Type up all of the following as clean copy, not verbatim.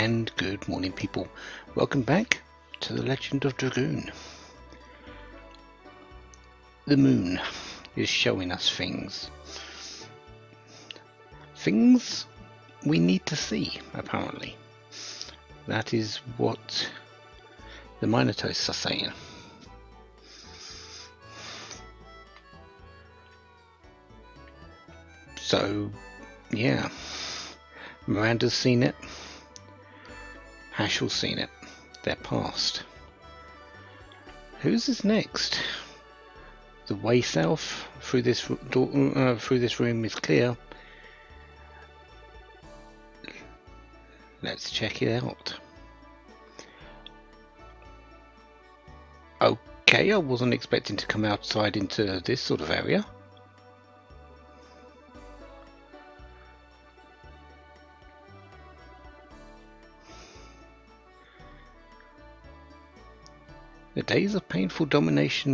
and good morning, people. Welcome back to the Legend of Dragoon. The moon is showing us things we need to see, apparently. That is what the Minotaurs are saying. So, yeah, Miranda's seen it, Hashel's seen it, they're past. Whose is next? The way south through this door, through this room is clear. Let's check it out. Okay, I wasn't expecting to come outside into this sort of area. The days of painful domination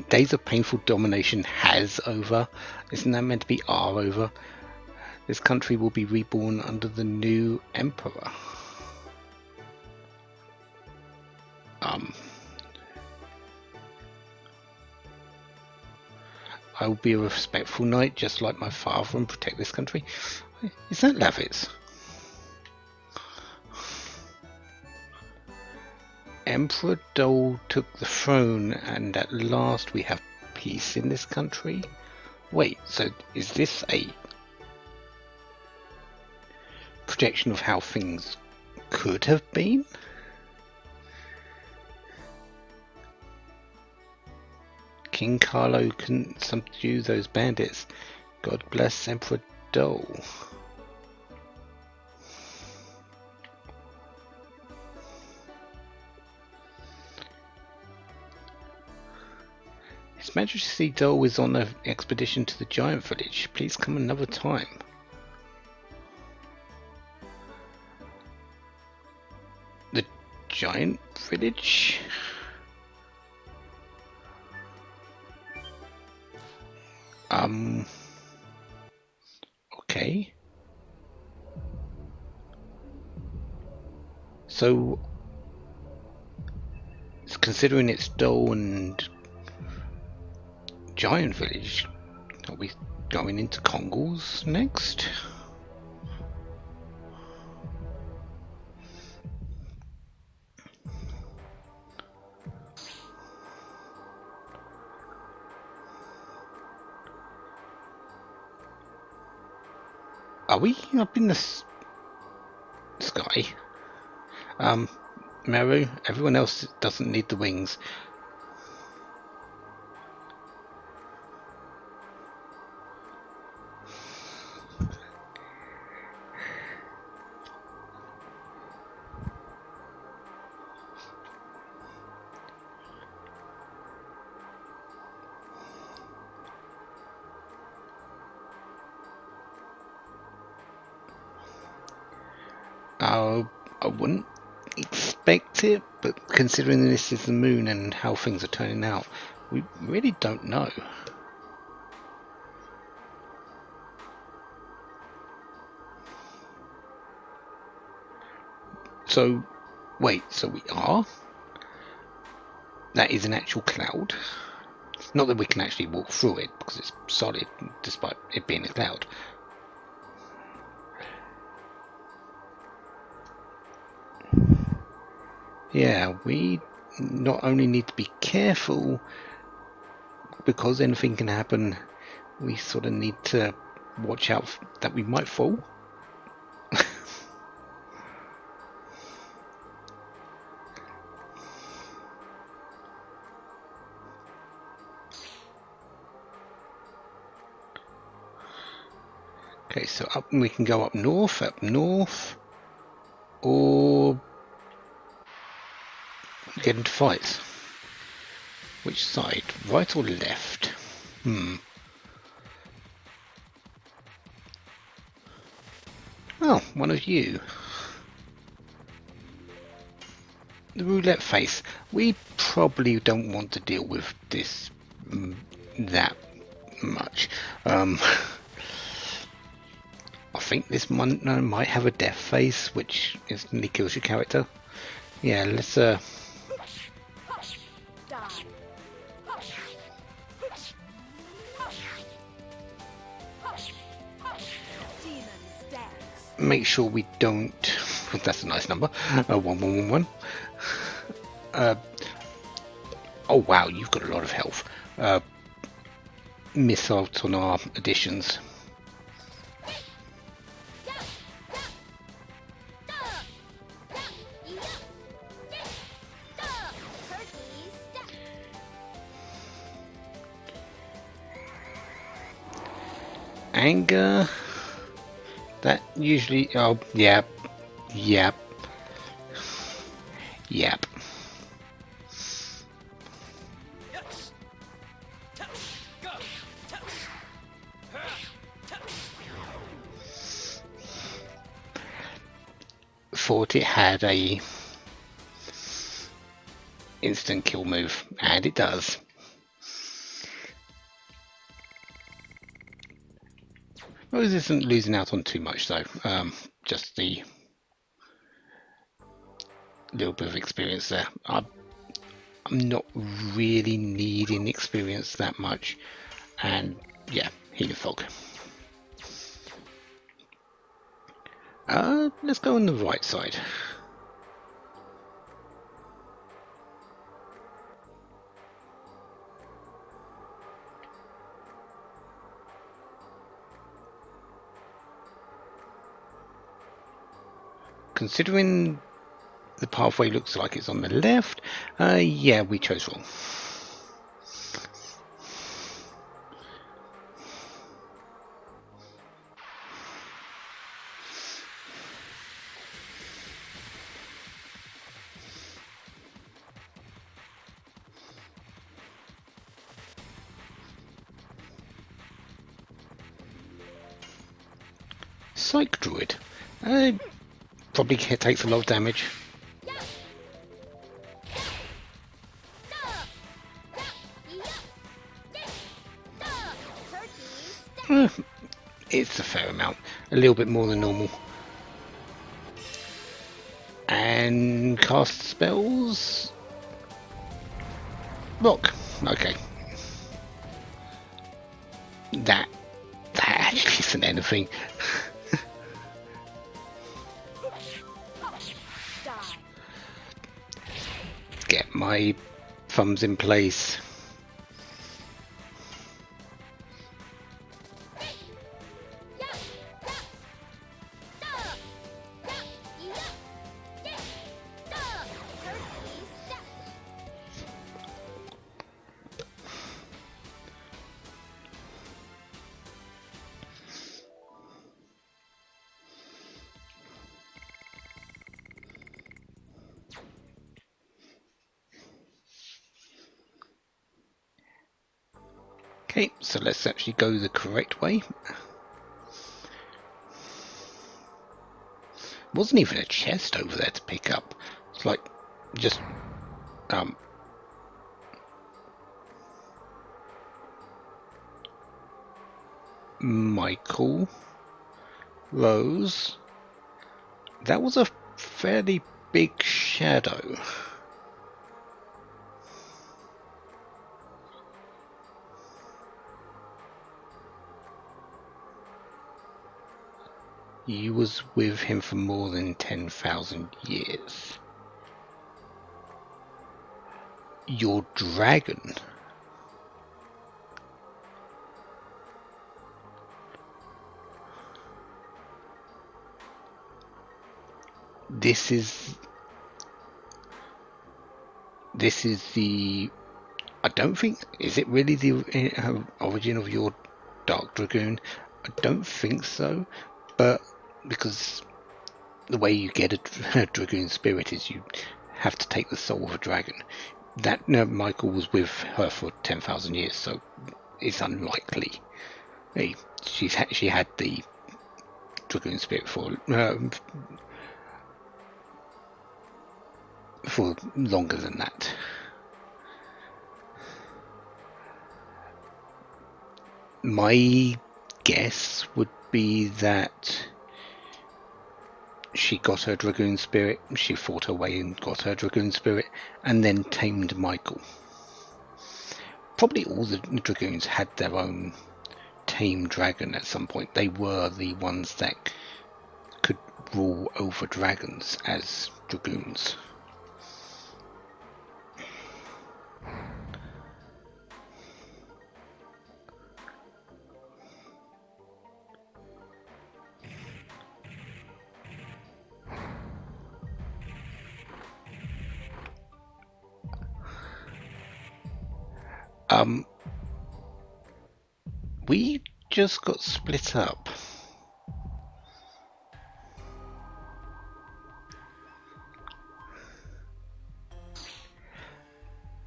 days of painful domination has over. Isn't that meant to be are over? This country will be reborn under the new emperor. I will be a respectful knight, just like my father, and protect this country. Is that Lavitz? Emperor Dole took the throne, and at last we have peace in this country. Wait, so is this a projection of how things could have been? King Carlo couldn't subdue those bandits. God bless Emperor Dole. His Majesty Dole is on an expedition to the giant village. Please come another time. The giant village? Okay. So, considering it's Dole and giant village, are we going into Congles next? Are we up in the sky? Meru, everyone else doesn't need the wings. I wouldn't expect it, but considering this is the moon and how things are turning out, we really don't know. So, wait, so we are? That is an actual cloud? Not that we can actually walk through it, because it's solid, despite it being a cloud. Yeah, we not only need to be careful, because anything can happen, we sort of need to watch out that we might fall. Okay, so we can go up north, or get into fights. Which side? Right or left? Oh, one of you. The roulette face. We probably don't want to deal with this that much. I think this one might have a death phase, which instantly kills your character. Yeah, let's make sure we don't. That's a nice number. 1111. Oh wow, you've got a lot of health. Miss out on our additions. Anger. That usually. Oh, yep. Yep. Yep. Thought it had a instant kill move, and it does. Rose isn't losing out on too much though. Just the little bit of experience there. I'm not really needing experience that much, and yeah, healing fog. Let's go on the right side. Considering the pathway looks like it's on the left, yeah, we chose wrong. Psych Druid. Probably takes a lot of damage. It's a fair amount. A little bit more than normal. And cast spells. Rock. Okay. That actually isn't anything. Get my thumbs in place. Okay, so let's actually go the correct way. Wasn't even a chest over there to pick up. It's like just Michael Rose. That was a fairly big shadow. You was with him for more than 10,000 years. Your dragon. This is the. I don't think. Is it really the origin of your Dark Dragoon? I don't think so, but because the way you get a Dragoon spirit is you have to take the soul of a dragon. That Michael was with her for 10,000 years, so it's unlikely. Hey, she had the Dragoon spirit for longer than that. My guess would be that she got her Dragoon spirit, she fought her way and got her Dragoon spirit, and then tamed Michael. Probably all the Dragoons had their own tame dragon at some point. They were the ones that could rule over dragons as Dragoons. We just got split up.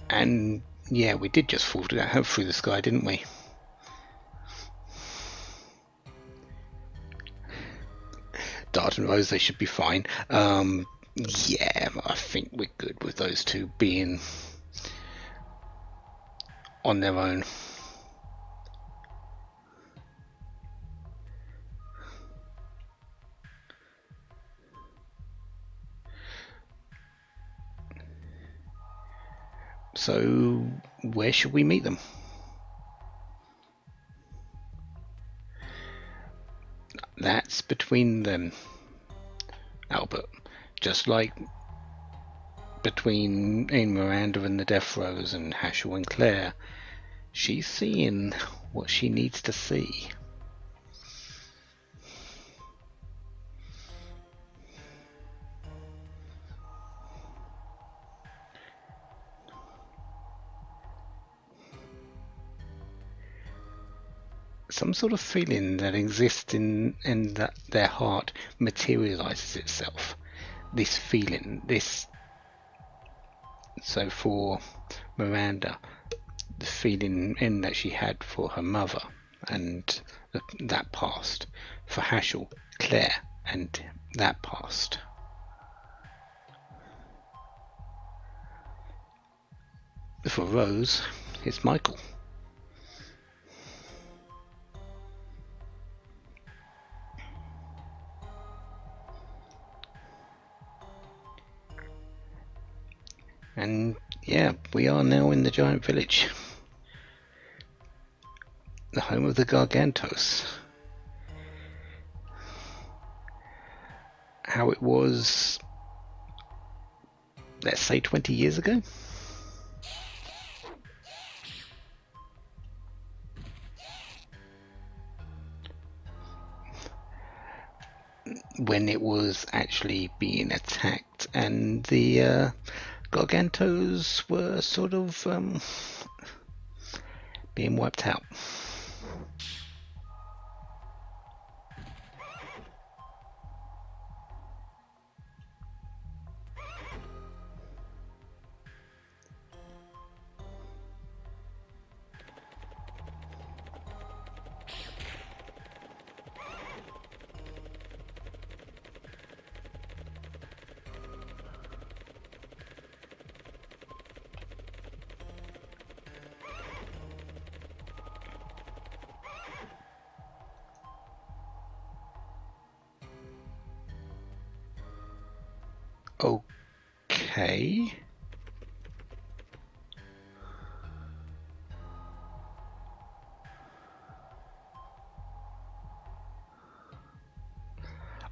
And yeah, we did just fall through the sky, didn't we? Dart and Rose, they should be fine. Yeah, I think we're good with those two being on their own. So, where should we meet them? That's between them, Albert. Just like between Miranda and the Death Rose and Hashel and Claire. She's seeing what she needs to see. Some sort of feeling that exists in that their heart materializes itself. This feeling, this. So for Miranda, the feeling in that she had for her mother and that past. For Hashel, Claire and that past. For Rose, it's Michael. And yeah, we are now in the giant village. The home of the Gargantos. How it was, let's say 20 years ago. When it was actually being attacked and the Gargantos were sort of being wiped out. Okay.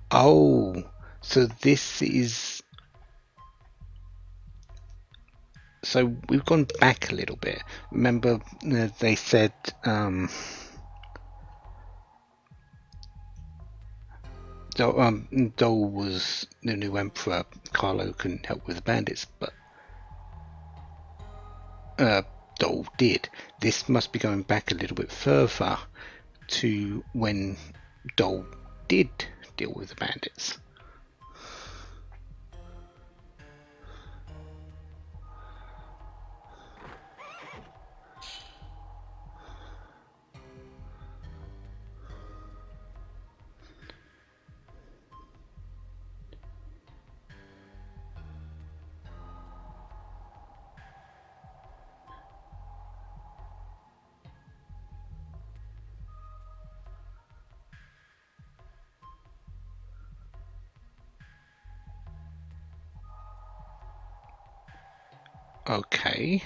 Oh, so this is. So we've gone back a little bit. Remember, they said Dole was the new emperor. Carlo couldn't help with the bandits, but Dole did. This must be going back a little bit further to when Dole did deal with the bandits. Okay.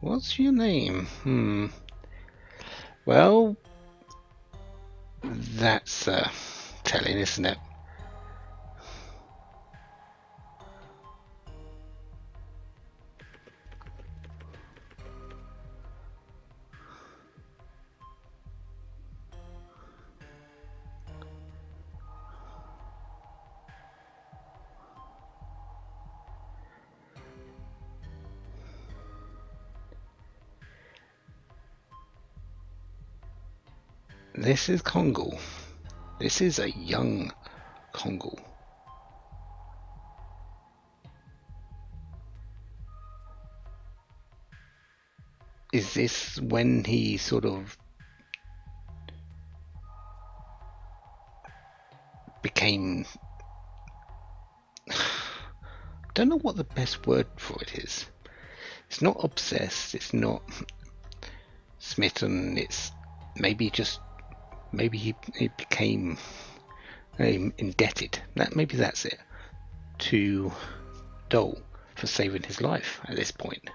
What's your name? Well, that's telling, isn't it? This is Kongal. This is a young Kongal. Is this when he sort of became... don't know what the best word for it is. It's not obsessed, it's not smitten, it's maybe just... maybe he became indebted. Maybe that's it. To Dole for saving his life at this point.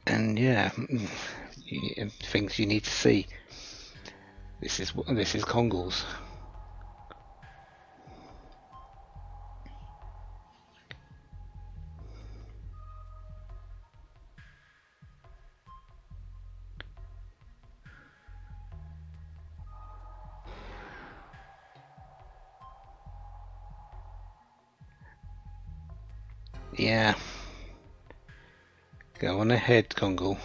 And yeah, things you need to see. This is Kongal's. Yeah. Go on ahead, Kongal.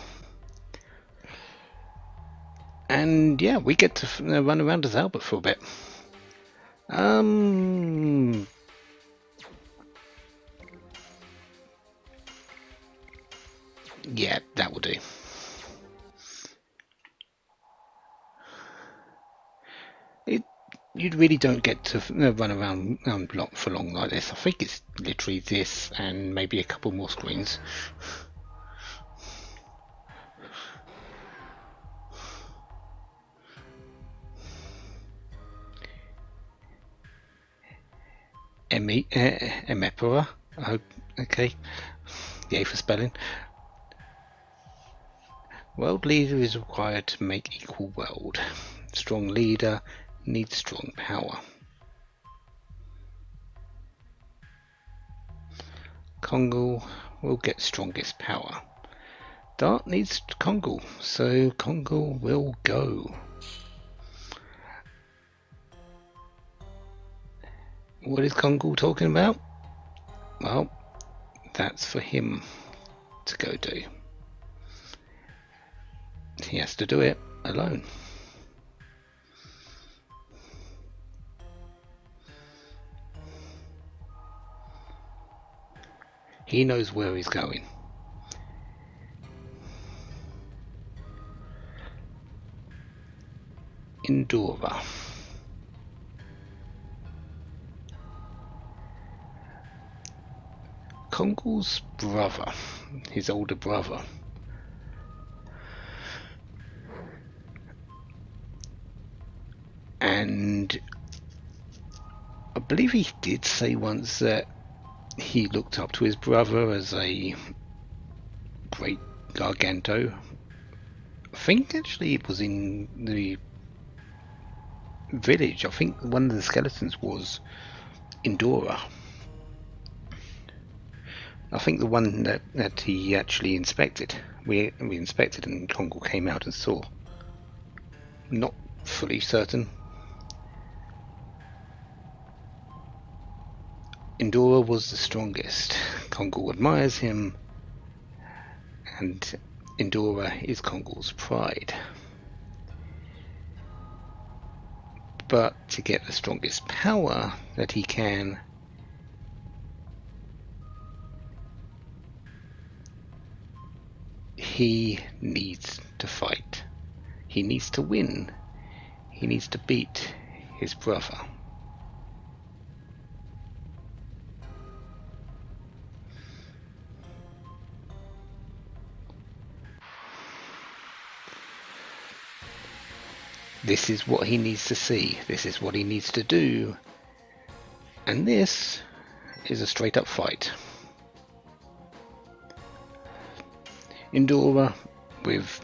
And yeah, we get to run around as Albert for a bit. Yeah, that will do. You really don't get to run around block for long like this. I think it's literally this and maybe a couple more screens. Emepera. Okay. Yay for spelling. World leader is required to make equal world. Strong leader needs strong power. Kongal will get strongest power. Dart needs Kongal, so Kongal will go. What is Kongal talking about? Well, that's for him to go do. He has to do it alone. He knows where he's going. Indora. Kongal's brother, his older brother. And I believe he did say once that he looked up to his brother as a great Garganto. I think actually it was in the village. I think one of the skeletons was Indora. I think the one that he actually inspected. We inspected and Kongal came out and saw. Not fully certain. Indora was the strongest. Kongal admires him, and Indora is Kongal's pride. But to get the strongest power that he can, he needs to fight. He needs to win. He needs to beat his brother. This is what he needs to see. This is what he needs to do. And this is a straight up fight. Indora with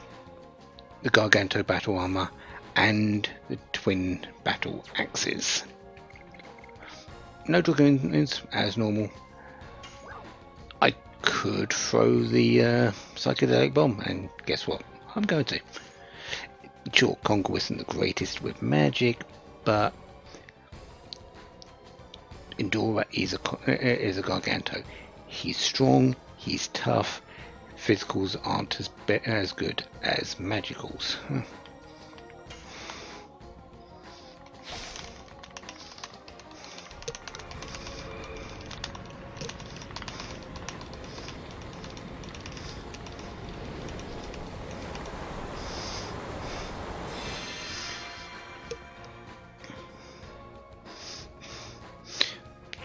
the Garganto battle armor and the twin battle axes. No Dragoons as normal. I could throw the psychedelic bomb, and guess what? I'm going to. Sure, Kongo isn't the greatest with magic, but Indora is a Garganto. He's strong, he's tough. Physicals aren't as good as magicals.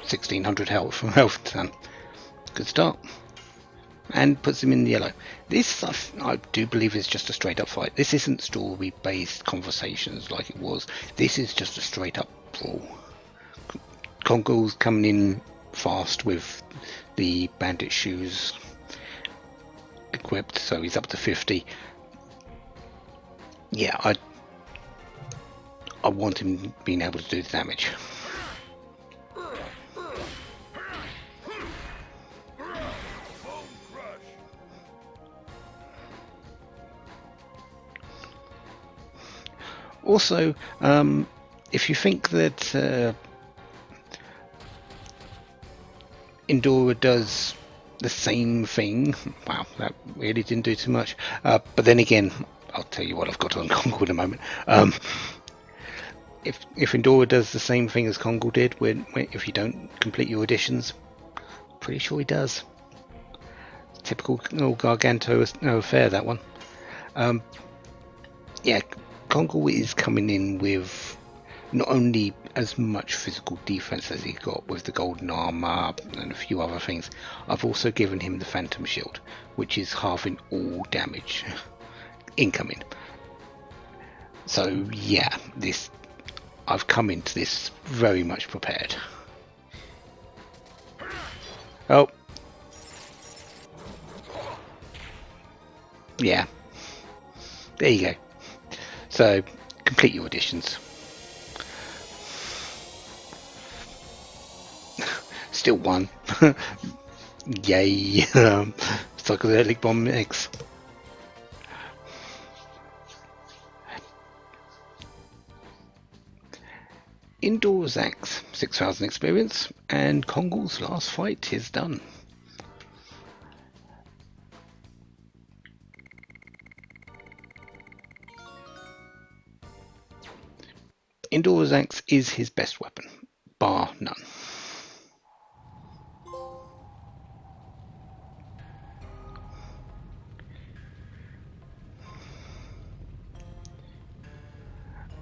1600 health done. Good start. And puts him in the yellow. This, I do believe, is just a straight up fight. This isn't story based conversations like it was. This is just a straight up brawl. Kongo's coming in fast with the bandit shoes equipped, so he's up to 50. Yeah, I want him being able to do the damage. Also, if you think that Indora does the same thing, wow, that really didn't do too much. But then again, I'll tell you what, I've got on Kongo in a moment. If Indora does the same thing as Kongo did, if you don't complete your additions, pretty sure he does. Typical Garganto affair, that one. Yeah. Kongo is coming in with not only as much physical defense as he got with the golden armor and a few other things. I've also given him the phantom shield, which is halving all damage incoming. So yeah, I've come into this very much prepared. Oh, yeah, there you go. So, complete your additions. Still one. Yay. Psychedelic bomb X. Indoors Axe, 6,000 experience, and Kongo's last fight is done. Indoors Axe is his best weapon, bar none.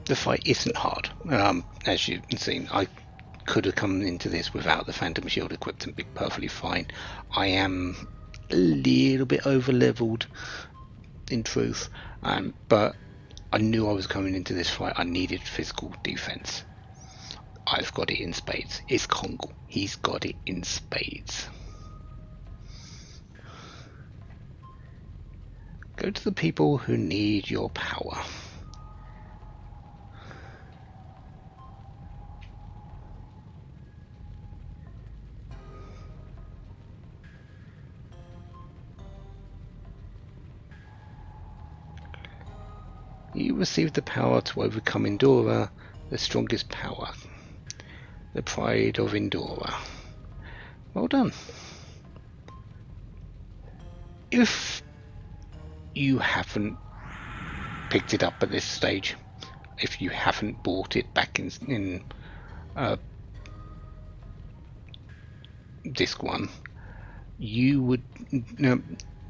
The fight isn't hard. As you can see, I could have come into this without the Phantom Shield equipped and be perfectly fine. I am a little bit over leveled in truth, but I knew I was coming into this fight. I needed physical defense. I've got it in spades. It's Kongo. He's got it in spades. Go to the people who need your power. You receive the power to overcome Indora, the strongest power. The pride of Indora. Well done. If you haven't picked it up at this stage, if you haven't bought it back in disc 1, you would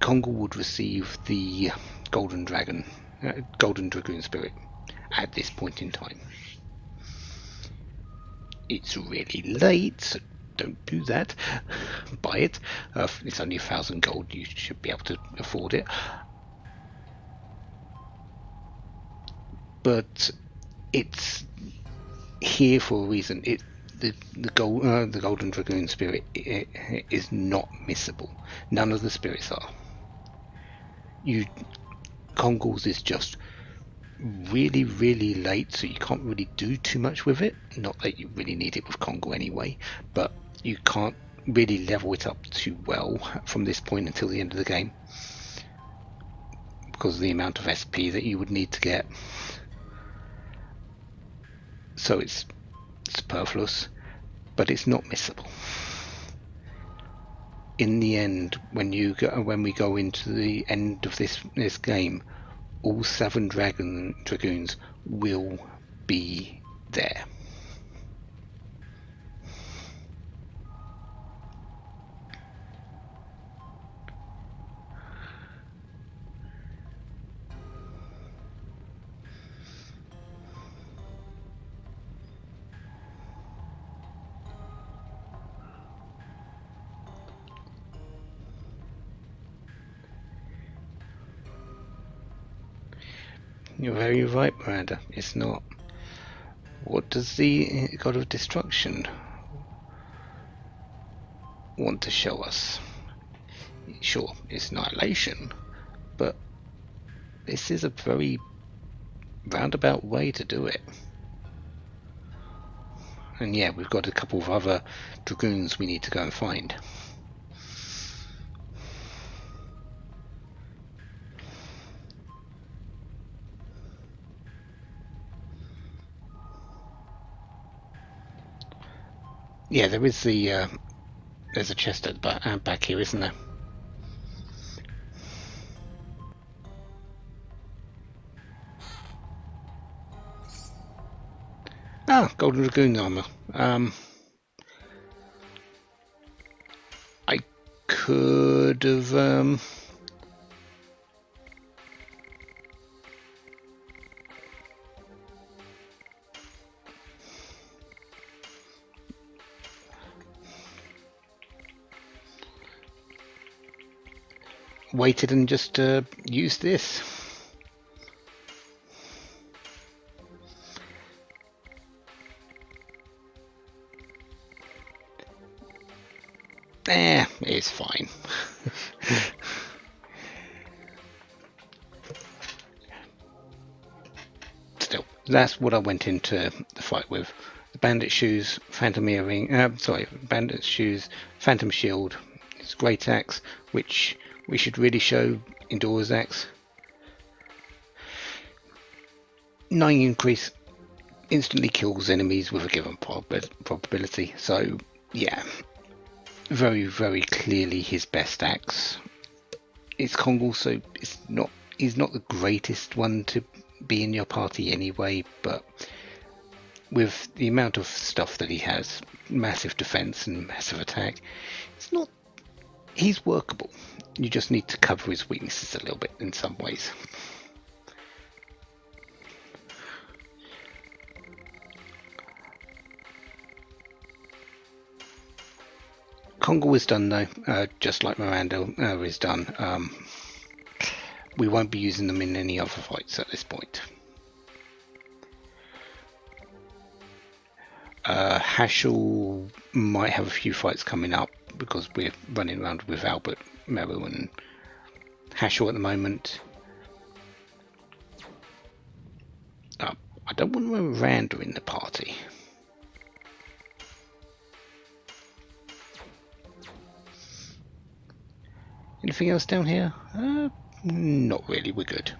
Kongo would receive the Golden Dragoon Spirit at this point in time. It's really late, so don't do that. Buy it. It's only 1,000 gold. You should be able to afford it. But it's here for a reason. The Golden Dragoon spirit is not missable. None of the spirits are. Kongals is just really, really late, so you can't really do too much with it. Not that you really need it with Kongal anyway, but you can't really level it up too well from this point until the end of the game because of the amount of SP that you would need to get. So it's superfluous, but it's not missable. In the end, when we go into the end of this game, all 7 dragoons will be there. You're very right, Miranda. It's not. What does the God of Destruction want to show us? Sure, it's annihilation, but this is a very roundabout way to do it. And yeah, we've got a couple of other dragoons we need to go and find. Yeah, there is there's a chest at the back here, isn't there? Ah, Golden Dragoon armor. I could have waited and just used this. It's fine. Still, that's what I went into the fight with. The bandit shoes, phantom earring, bandit shoes, phantom shield, his great axe, which we should really show Indora's axe. 9 increase, instantly kills enemies with a given probability. So yeah, very, very clearly his best axe. It's Kongal, so he's not the greatest one to be in your party anyway, but with the amount of stuff that he has, massive defense and massive attack, he's workable. You just need to cover his weaknesses a little bit in some ways. Kongal is done though, just like Miranda is done. We won't be using them in any other fights at this point. Hashel might have a few fights coming up because we're running around with Albert, Meru and Hashel at the moment. I don't want Miranda in the party. Anything else down here? Not really, we're good.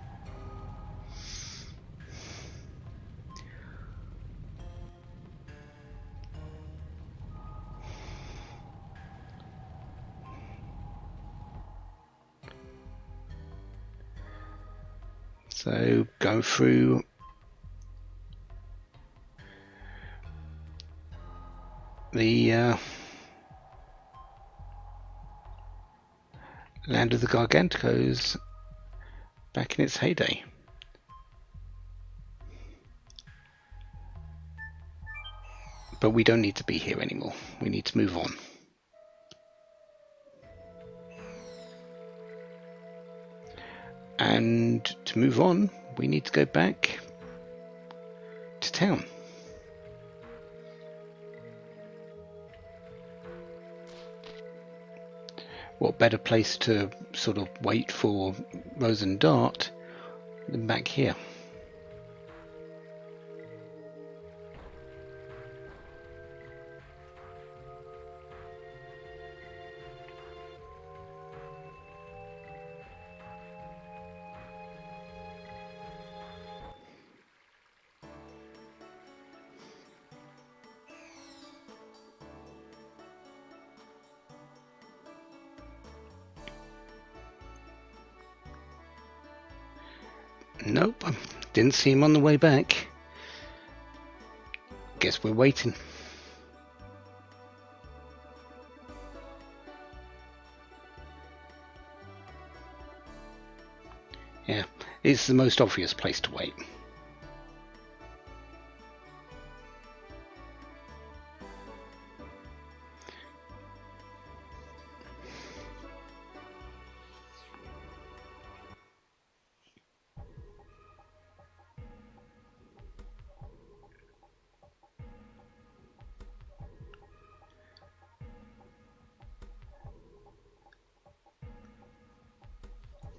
So go through the Land of the Garganticos back in its heyday. But we don't need to be here anymore. We need to move on. And to move on, we need to go back to town. What better place to sort of wait for Rose and Dart than back here? Nope, didn't see him on the way back. Guess we're waiting. Yeah, it's the most obvious place to wait.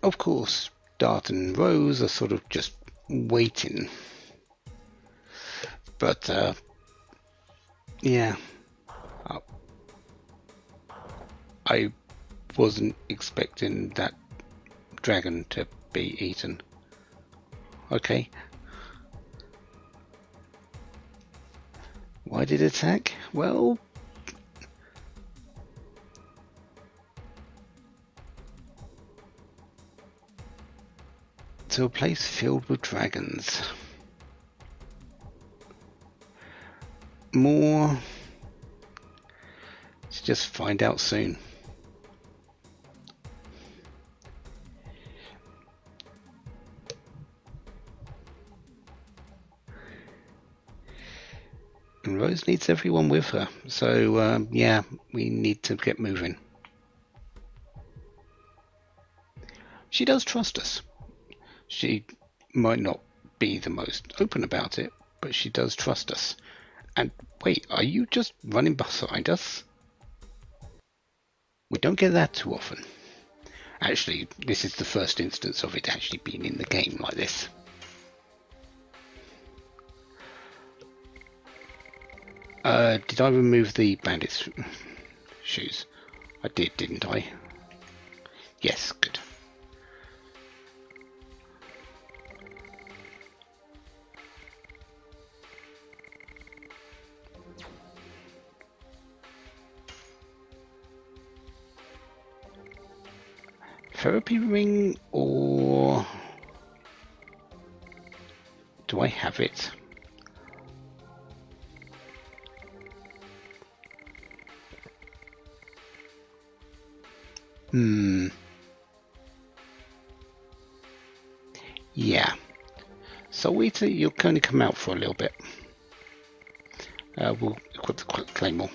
Of course, Dart and Rose are sort of just waiting. But, yeah. I wasn't expecting that dragon to be eaten. Okay. Why did it attack? Well, to a place filled with dragons. More to just find out soon. And Rose needs everyone with her, so yeah, we need to get moving. She does trust us. She might not be the most open about it, but she does trust us. And wait, are you just running beside us? We don't get that too often. Actually, this is the first instance of it actually being in the game like this. Did I remove the bandit's shoes? I did, didn't I? Yes, good. Therapy ring, or do I have it? Yeah. So Eater, you'll only come out for a little bit. We'll equip the claymore.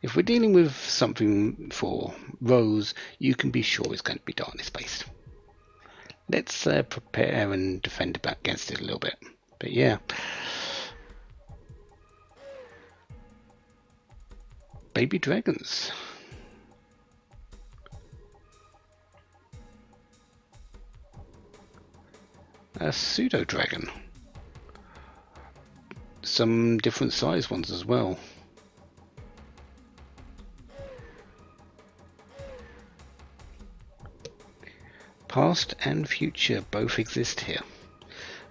If we're dealing with something for Rose, you can be sure it's going to be darkness based. Let's prepare and defend against it a little bit. But yeah. Baby dragons. A pseudo dragon. Some different size ones as well. Past and future both exist here.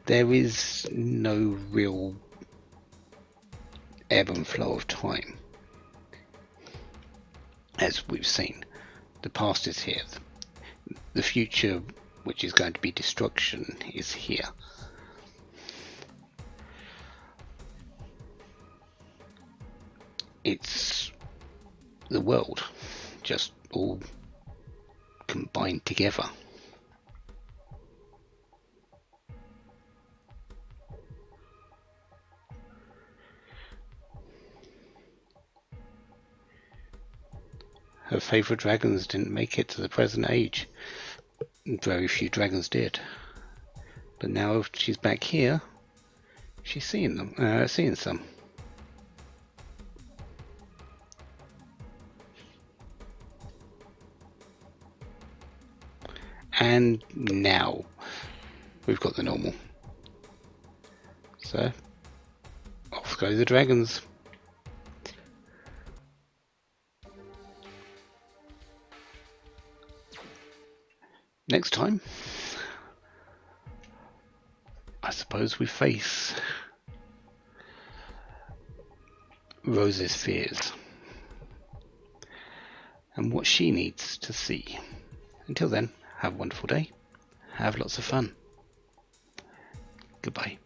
There is no real ebb and flow of time. As we've seen, the past is here. The future, which is going to be destruction, is here. It's the world, just all combined together. Her favourite dragons didn't make it to the present age. Very few dragons did. But now if she's back here, she's seeing them, seeing some. And now we've got the normal. So off go the dragons. Next time, I suppose we face Rose's fears and what she needs to see. Until then, have a wonderful day. Have lots of fun. Goodbye.